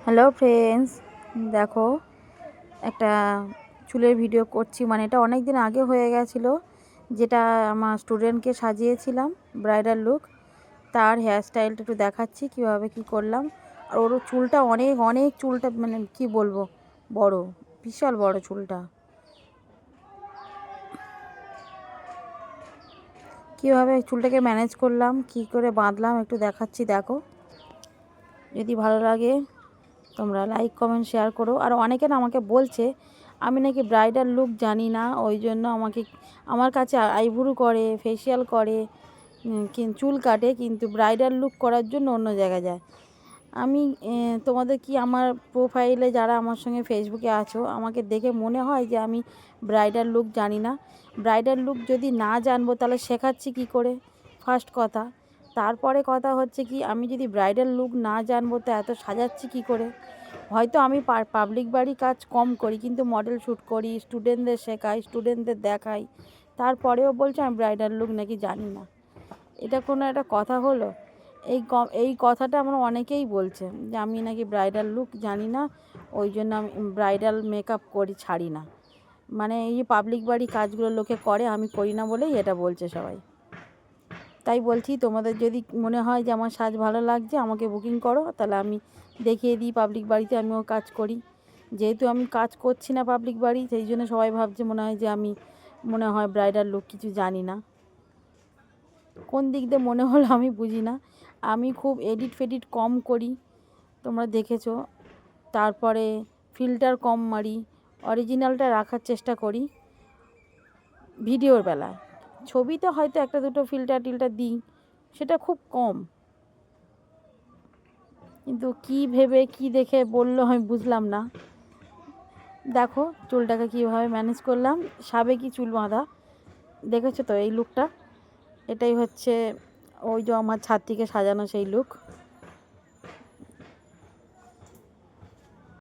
Hello friends, দেখো একটা চুলের ভিডিও করছি। মানে এটা অনেক দিন আগে হয়ে গেছিলো, যেটা আমার স্টুডেন্টকে সাজিয়েছিলাম ব্রাইডাল লুক। তার হেয়ার স্টাইলটা একটু দেখাচ্ছি কীভাবে কী করলাম। আর ওর চুলটা অনেক অনেক চুলটা মানে কি বলবো, বড়, বিশাল বড় চুলটা। কীভাবে চুলটাকে ম্যানেজ করলাম, কি করে বাঁধলাম একটু দেখাচ্ছি, দেখো। যদি ভালো লাগে তোমরা লাইক কমেন্ট শেয়ার করো। আর অনেকে না আমাকে বলছে আমি নাকি ব্রাইডাল লুক জানি না, ওই জন্য আমার কাছে আইব্রু করে, ফেসিয়াল করে, চুল কাটে, কিন্তু ব্রাইডাল লুক করার জন্য অন্য জায়গায় যায়। আমি তোমাদের কি আমার প্রোফাইলে যারা আমার সঙ্গে ফেসবুকে আছো, আমাকে দেখে মনে হয় যে আমি ব্রাইডাল লুক জানি না? ব্রাইডাল লুক যদি না জানবো তাহলে শেখাচ্ছি কী করে, ফার্স্ট কথা। তারপরে কথা হচ্ছে কি, আমি যদি ব্রাইডাল লুক না জানবো তো এত সাজাচ্ছি কী করে? হয়তো আমি পাবলিক বাড়ি কাজ কম করি, কিন্তু মডেল শ্যুট করি, স্টুডেন্টদের শেখাই, স্টুডেন্টদের দেখাই, তারপরেও বলছে আমি ব্রাইডাল লুক নাকি জানি না। এটা কোনো একটা কথা হলো? এই কথাটা আমরা অনেকেই বলছে যে আমি নাকি ব্রাইডাল লুক জানি না, ওই জন্য আমি ব্রাইডাল মেকআপ করি, ছাড়ি না। মানে এই যে পাবলিক বাড়ি কাজগুলো লোকে করে, আমি করি না বলেই এটা বলছে সবাই। তাই বলছি, তোমাদের যদি মনে হয় যে আমার সাজ ভালো লাগছে, আমাকে বুকিং করো, তাহলে আমি দেখিয়ে দিই পাবলিক বাড়িতে আমিও কাজ করি। যেহেতু আমি কাজ করছি না পাবলিক বাড়ি, সেই জন্য সবাই ভাবছে মনে হয় যে আমি মনে হয় ব্রাইডাল লুক কিছু জানি না। কোন দিক দিয়ে মনে হলো আমি বুঝি না। আমি খুব এডিট ফেডিট কম করি, তোমরা দেখেছো। তারপরে ফিল্টার কম মারি, অরিজিনালটা রাখার চেষ্টা করি ভিডিওর বেলায়। ছবিতে হয়তো একটা দুটো ফিল্টার টিল্টার দিই, সেটা খুব কম। কিন্তু কি ভেবে কি দেখে বললো আমি বুঝলাম না। দেখো চুলটাকে কীভাবে ম্যানেজ করলাম, সাবেকি চুল বাঁধা, দেখেছো তো এই লুকটা? এটাই হচ্ছে ওই যে আমার ছাত্রীকে সাজানো সেই লুক।